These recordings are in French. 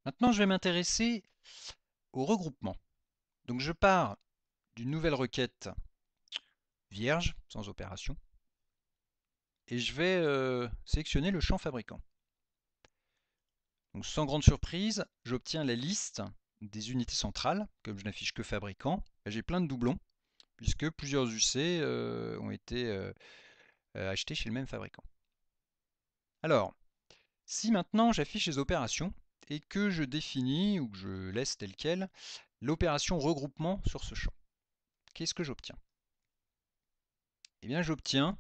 Maintenant, je vais m'intéresser au regroupement. Donc, je pars d'une nouvelle requête vierge, sans opération, et je vais sélectionner le champ fabricant. Donc, sans grande surprise, j'obtiens la liste des unités centrales, comme je n'affiche que fabricant. J'ai plein de doublons, puisque plusieurs UC ont été achetés chez le même fabricant. Alors, si maintenant j'affiche les opérations et que je définis, ou que je laisse tel quel, l'opération regroupement sur ce champ, qu'est-ce que j'obtiens? Eh bien, j'obtiens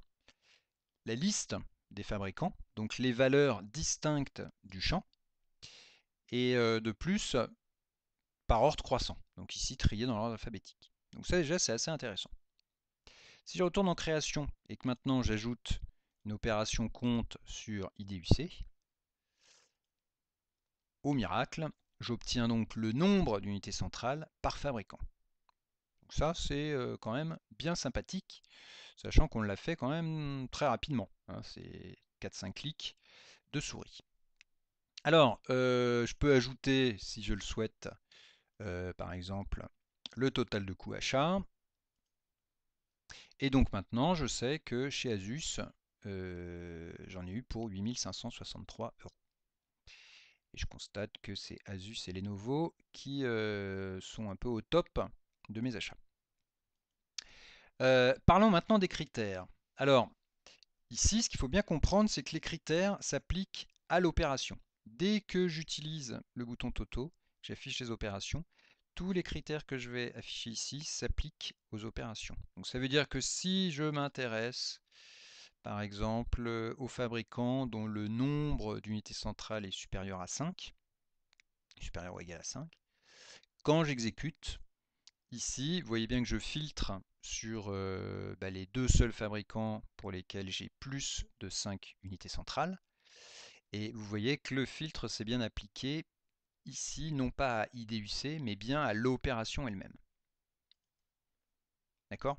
la liste des fabricants, donc les valeurs distinctes du champ, et de plus par ordre croissant, donc ici trié dans l'ordre alphabétique. Donc ça déjà c'est assez intéressant. Si je retourne en création et que maintenant j'ajoute une opération compte sur IDUC, au miracle, j'obtiens donc le nombre d'unités centrales par fabricant. Donc ça c'est quand même bien sympathique, sachant qu'on l'a fait quand même très rapidement, hein, c'est 4-5 clics de souris. Alors, je peux ajouter, si je le souhaite, par exemple, le total de coût achat. Et donc maintenant, je sais que chez Asus, j'en ai eu pour 8 563 €. Et je constate que c'est Asus et Lenovo qui sont un peu au top de mes achats. Parlons maintenant des critères. Alors, ici, ce qu'il faut bien comprendre, c'est que les critères s'appliquent à l'opération. Dès que j'utilise le bouton Toto, j'affiche les opérations, tous les critères que je vais afficher ici s'appliquent aux opérations. Donc ça veut dire que si je m'intéresse, par exemple, au fabricant dont le nombre d'unités centrales est supérieur à 5, supérieur ou égal à 5, quand j'exécute, ici, vous voyez bien que je filtre sur les deux seuls fabricants pour lesquels j'ai plus de 5 unités centrales. Et vous voyez que le filtre s'est bien appliqué ici, non pas à IDUC, mais bien à l'opération elle-même. D'accord?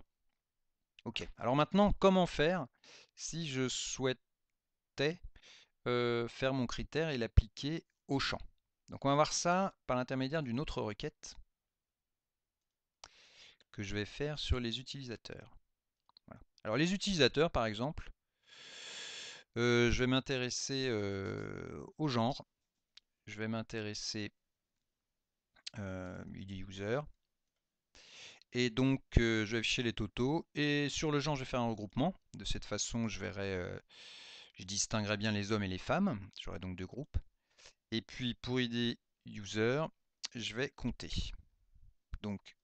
Ok. Alors maintenant, comment faire si je souhaitais faire mon critère et l'appliquer au champ? Donc on va voir ça par l'intermédiaire d'une autre requête que je vais faire sur les utilisateurs. Voilà. Alors les utilisateurs, par exemple, je vais m'intéresser au genre, je vais m'intéresser user, et donc je vais afficher les totaux, et sur le genre je vais faire un regroupement. De cette façon je verrai, je distinguerai bien les hommes et les femmes, j'aurai donc deux groupes. Et puis pour ID user, je vais compter. Donc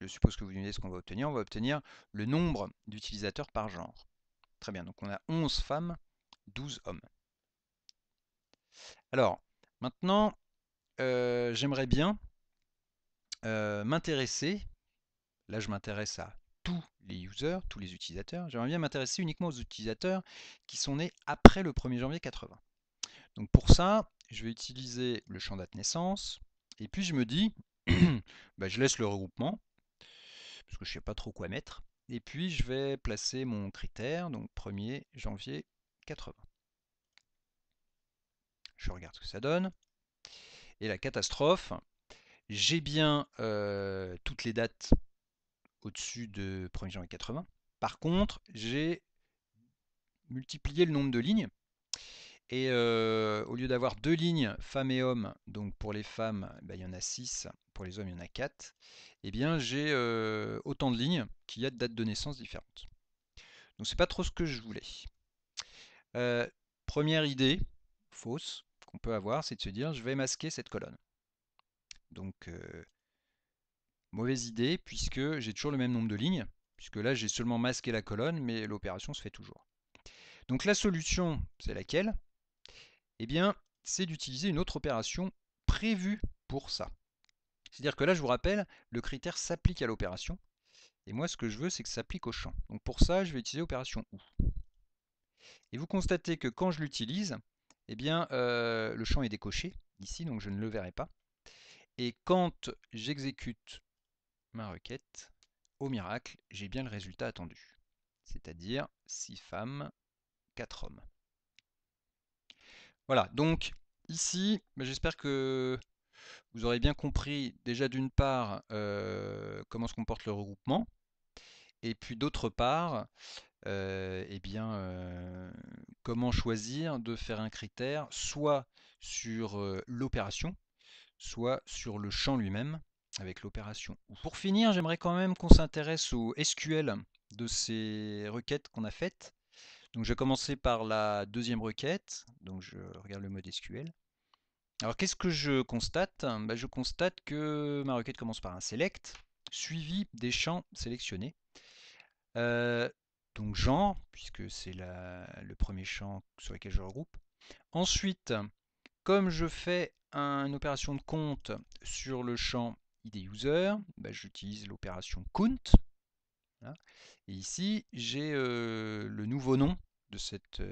je suppose que vous devinez ce qu'on va obtenir. On va obtenir le nombre d'utilisateurs par genre. Très bien, donc on a 11 femmes, 12 hommes. Alors, maintenant, j'aimerais bien m'intéresser, là je m'intéresse à tous les users, tous les utilisateurs, j'aimerais bien m'intéresser uniquement aux utilisateurs qui sont nés après le 1er janvier 80. Donc pour ça, je vais utiliser le champ date naissance, et puis je me dis, je laisse le regroupement, parce que je ne sais pas trop quoi mettre, et puis je vais placer mon critère, donc 1er janvier 80. Je regarde ce que ça donne, et la catastrophe, j'ai bien toutes les dates au-dessus de 1er janvier 80. Par contre, j'ai multiplié le nombre de lignes. Et au lieu d'avoir deux lignes femmes et hommes, donc pour les femmes, il y en a 6, pour les hommes, il y en a 4, et bien j'ai autant de lignes qu'il y a de dates de naissance différentes. Donc c'est pas trop ce que je voulais. Première idée fausse qu'on peut avoir, c'est de se dire je vais masquer cette colonne. Donc mauvaise idée, puisque j'ai toujours le même nombre de lignes, puisque là j'ai seulement masqué la colonne, mais l'opération se fait toujours. Donc la solution, c'est laquelle? Eh bien, c'est d'utiliser une autre opération prévue pour ça. C'est-à-dire que là, je vous rappelle, le critère s'applique à l'opération, et moi ce que je veux, c'est que ça s'applique au champ. Donc pour ça, je vais utiliser l'opération OU. Et vous constatez que quand je l'utilise, eh bien, le champ est décoché, ici, donc je ne le verrai pas. Et quand j'exécute ma requête, au miracle, j'ai bien le résultat attendu. C'est-à-dire 6 femmes, 4 hommes. Voilà, donc ici, j'espère que vous aurez bien compris déjà d'une part comment se comporte le regroupement, et puis d'autre part, eh bien, comment choisir de faire un critère soit sur l'opération, soit sur le champ lui-même avec l'opération. Pour finir, j'aimerais quand même qu'on s'intéresse au SQL de ces requêtes qu'on a faites. Donc je vais commencer par la deuxième requête, donc je regarde le mode SQL. Alors qu'est-ce que je constate? Je constate que ma requête commence par un select, suivi des champs sélectionnés. Euh, donc genre, puisque c'est le premier champ sur lequel je regroupe. Ensuite, comme je fais une opération de compte sur le champ ID user, j'utilise l'opération count. Voilà. Et ici, j'ai le nouveau nom de cette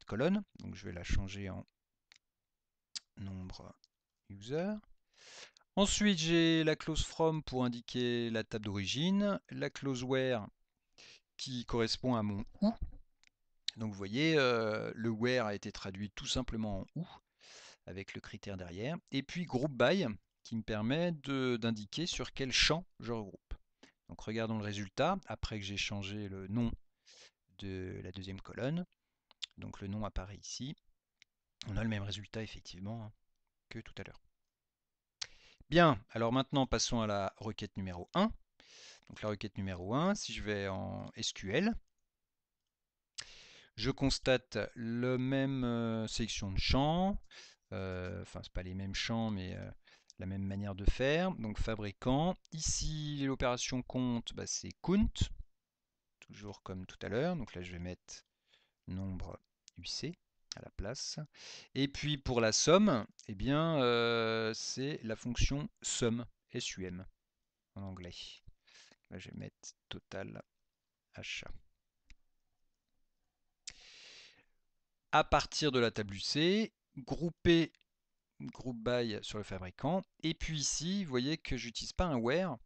colonne. Donc je vais la changer en nombre user. Ensuite, j'ai la clause from pour indiquer la table d'origine, la clause where qui correspond à mon où. Donc vous voyez, le where a été traduit tout simplement en où avec le critère derrière. Et puis group by qui me permet d'indiquer sur quel champ je regroupe. Donc regardons le résultat après que j'ai changé le nom de la deuxième colonne. Donc le nom apparaît ici. On a le même résultat effectivement que tout à l'heure. Bien, alors maintenant passons à la requête numéro 1. Donc la requête numéro 1, si je vais en SQL, je constate la même sélection de champs, enfin c'est pas les mêmes champs mais la même manière de faire. Donc fabricant, ici l'opération compte, c'est count, toujours comme tout à l'heure. Donc là je vais mettre nombre UC à la place. Et puis pour la somme, eh bien c'est la fonction sum, SUM en anglais. Là je vais mettre total achat. À partir de la table UC, grouper group by sur le fabricant. Et puis ici, vous voyez que j'utilise pas un where,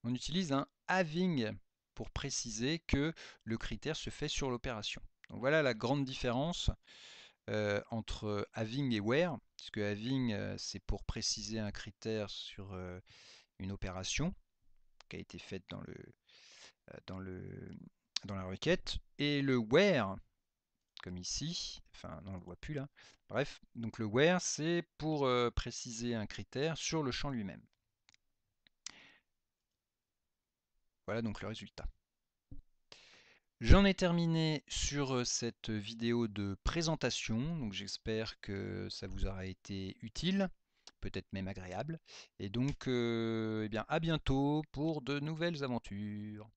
on utilise un having pour préciser que le critère se fait sur l'opération. Donc voilà la grande différence entre having et where, puisque having c'est pour préciser un critère sur une opération qui a été faite dans, dans la requête, et le where, comme ici, enfin non on le voit plus là, bref, donc le where c'est pour préciser un critère sur le champ lui-même. Voilà donc le résultat. J'en ai terminé sur cette vidéo de présentation, donc j'espère que ça vous aura été utile, peut-être même agréable, et donc eh bien, à bientôt pour de nouvelles aventures.